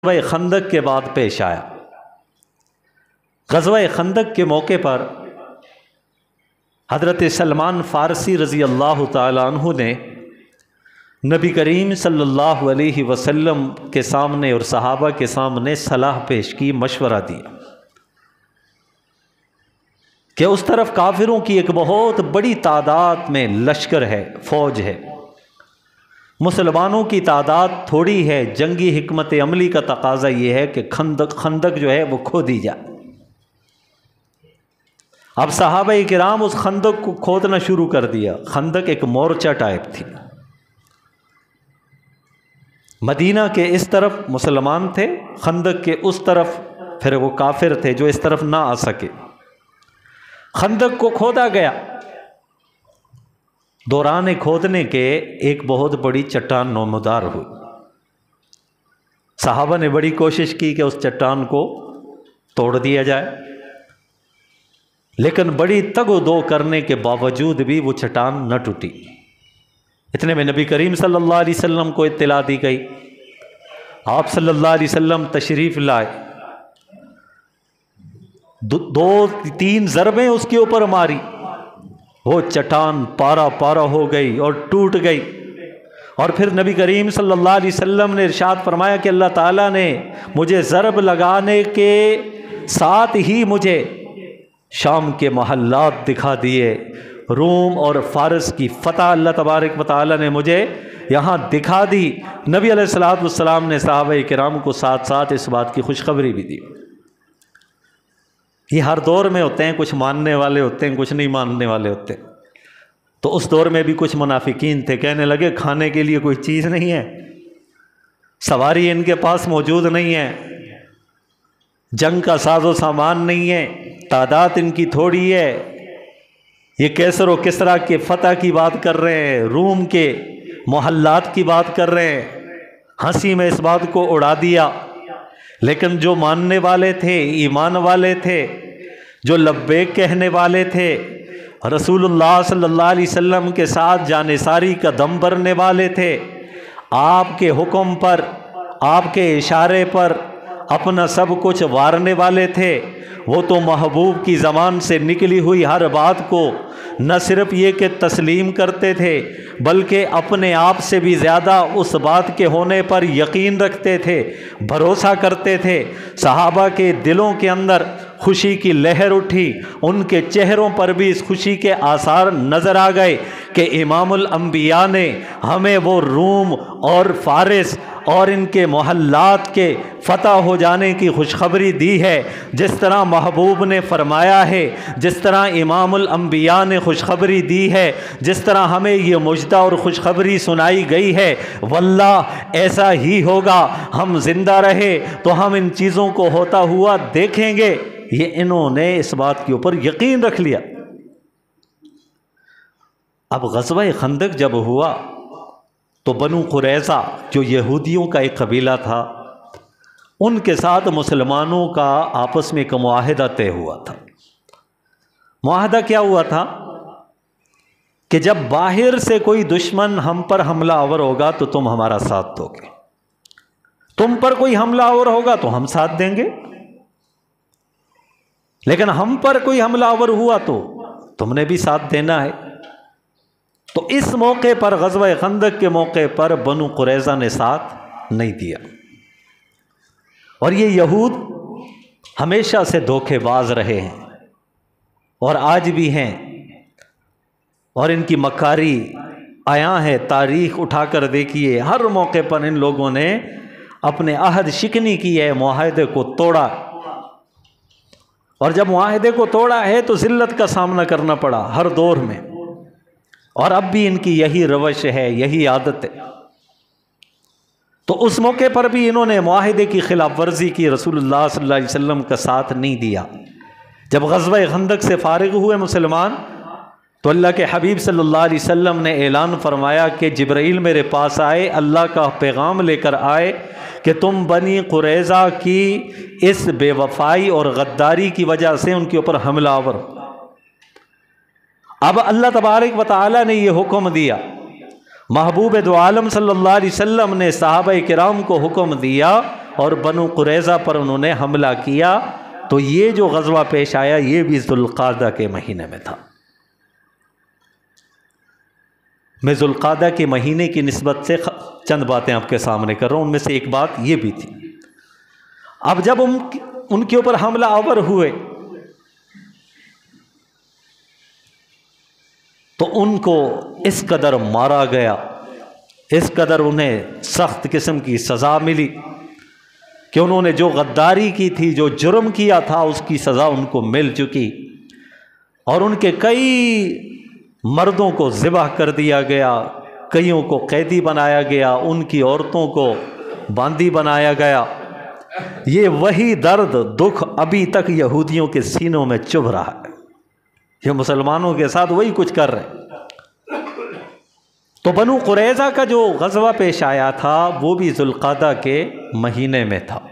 غزوہ خندق کے بعد پیش آیا۔ غزوہ خندق کے موقع پر حضرت سلمان فارسی رضی اللہ تعالی عنہ نے نبی کریم صلی اللہ علیہ وسلم کے سامنے اور صحابہ کے سامنے صلاح پیش کی، مشورہ دیا کہ اس طرف کافروں کی ایک بہت بڑی تعداد میں لشکر ہے، فوج ہے، مسلمانوں کی تعداد تھوڑی ہے، جنگی حکمت عملی کا تقاضا یہ ہے کہ خندق جو ہے وہ کھودی جائے۔ اب صحابہ کرام اس خندق کو کھودنا شروع کر دیا۔ خندق ایک مورچہ ٹائپ تھی، مدینہ کے اس طرف مسلمان تھے، خندق کے اس طرف پھر وہ کافر تھے جو اس طرف نہ آ سکے۔ خندق کو کھودا گیا، دوران کھودنے کے ایک بہت بڑی چٹان نمودار ہوئی۔ صحابہ نے بڑی کوشش کی کہ اس چٹان کو توڑ دیا جائے، لیکن بڑی تگ و دو کرنے کے باوجود بھی وہ چٹان نہ ٹوٹی۔ اتنے میں نبی کریم صلی اللہ علیہ وسلم کو اطلاع دی گئی، آپ صلی اللہ علیہ وسلم تشریف لائے، دو تین ضربیں اس کے اوپر ماری، وہ چٹان پارا پارا ہو گئی اور ٹوٹ گئی۔ اور پھر نبی کریم صلی اللہ علیہ وسلم نے ارشاد فرمایا کہ اللہ تعالیٰ نے مجھے ضرب لگانے کے ساتھ ہی مجھے شام کے محلات دکھا دیے، روم اور فارس کی فتح اللہ تبارک و تعالیٰ نے مجھے یہاں دکھا دی۔ نبی علیہ الصلوۃ والسلام نے صحابہ کرام کو ساتھ ساتھ اس بات کی خوشخبری بھی دی۔ یہ ہر دور میں ہوتے ہیں، کچھ ماننے والے ہوتے ہیں، کچھ نہیں ماننے والے ہوتے۔ تو اس دور میں بھی کچھ منافقین تھے، کہنے لگے کھانے کے لیے کوئی چیز نہیں ہے، سواری ان کے پاس موجود نہیں ہے، جنگ کا ساز و سامان نہیں ہے، تعداد ان کی تھوڑی ہے، یہ کیسر و کسریٰ کے فتح کی بات کر رہے ہیں، روم کے محلات کی بات کر رہے ہیں۔ ہنسی میں اس بات کو اڑا دیا، لیکن جو ماننے والے تھے، ایمان والے تھے، جو لبیک کہنے والے تھے، رسول اللہ صلی اللہ علیہ وسلم کے ساتھ جانثاری کا دم بھرنے والے تھے، آپ کے حکم پر، آپ کے اشارے پر اپنا سب کچھ وارنے والے تھے، وہ تو محبوب کی زبان سے نکلی ہوئی ہر بات کو نہ صرف یہ کہ تسلیم کرتے تھے، بلکہ اپنے آپ سے بھی زیادہ اس بات کے ہونے پر یقین رکھتے تھے، بھروسہ کرتے تھے۔ صحابہ کے دلوں کے اندر خوشی کی لہر اٹھی، ان کے چہروں پر بھی اس خوشی کے آثار نظر آ گئے کہ امام الانبیاء نے ہمیں وہ روم اور فارس اور ان کے محلات کے فتح ہو جانے کی خوشخبری دی ہے، جس طرح محبوب نے فرمایا ہے، جس طرح امام الانبیاء نے خوشخبری دی ہے، جس طرح ہمیں یہ مجدہ اور خوشخبری سنائی گئی ہے، واللہ ایسا ہی ہوگا۔ ہم زندہ رہے تو ہم ان چیزوں کو ہوتا ہوا دیکھیں گے۔ یہ انہوں نے اس بات کے اوپر یقین رکھ لیا۔ اب غزوہ خندق جب ہوا تو بنو قریظہ جو یہودیوں کا ایک قبیلہ تھا، ان کے ساتھ مسلمانوں کا آپس میں ایک معاہدہ طے ہوا تھا۔ معاہدہ کیا ہوا تھا کہ جب باہر سے کوئی دشمن ہم پر حملہ آور ہوگا تو تم ہمارا ساتھ دو گے، تم پر کوئی حملہ آور ہوگا تو ہم ساتھ دیں گے، لیکن ہم پر کوئی حملہ آور ہوا تو تم نے بھی ساتھ دینا ہے۔ تو اس موقع پر، غزوہ خندق کے موقع پر، بنو قریظہ نے ساتھ نہیں دیا۔ اور یہ یہود ہمیشہ سے دھوکے باز رہے ہیں اور آج بھی ہیں، اور ان کی مکاری عیاں ہے۔ تاریخ اٹھا کر دیکھیے، ہر موقع پر ان لوگوں نے اپنے عہد شکنی کی ہے، معاہدے کو توڑا، اور جب معاہدے کو توڑا ہے تو ذلت کا سامنا کرنا پڑا ہر دور میں، اور اب بھی ان کی یہی روش ہے، یہی عادت ہے۔ تو اس موقع پر بھی انہوں نے معاہدے کی خلاف ورزی کی، رسول اللہ صلی اللہ علیہ وسلم کا ساتھ نہیں دیا۔ جب غزوہ خندق سے فارغ ہوئے مسلمان تو اللہ کے حبیب صلی اللہ علیہ وسلم نے اعلان فرمایا کہ جبرائیل میرے پاس آئے، اللہ کا پیغام لے کر آئے کہ تم بنی قریظہ کی اس بے وفائی اور غداری کی وجہ سے ان کے اوپر حملہ آور ہو۔ اب اللہ تبارک و تعالی نے یہ حکم دیا، محبوب دو عالم صلی اللہ علیہ وسلم نے صحابہ کرام کو حکم دیا، اور بنو قریظہ پر انہوں نے حملہ کیا، تو یہ جو غزوہ پیش آیا یہ بھی ذوالقعدہ کے مہینے میں تھا۔ میں ذوالقعدہ کے مہینے کی نسبت سے چند باتیں آپ کے سامنے کر رہا ہوں، ان میں سے ایک بات یہ بھی تھی۔ اب جب ان کے اوپر حملہ آور ہوئے تو ان کو اس قدر مارا گیا، اس قدر انہیں سخت قسم کی سزا ملی کہ انہوں نے جو غداری کی تھی، جو جرم کیا تھا، اس کی سزا ان کو مل چکی، اور ان کے کئی مردوں کو ذبح کر دیا گیا، کئیوں کو قیدی بنایا گیا، ان کی عورتوں کو باندی بنایا گیا۔ یہ وہی درد، دکھ ابھی تک یہودیوں کے سینوں میں چبھ رہا ہے، یہ مسلمانوں کے ساتھ وہی کچھ کر رہے ہیں۔ تو بنو قریظہ کا جو غزوہ پیش آیا تھا وہ بھی ذوالقعدہ کے مہینے میں تھا۔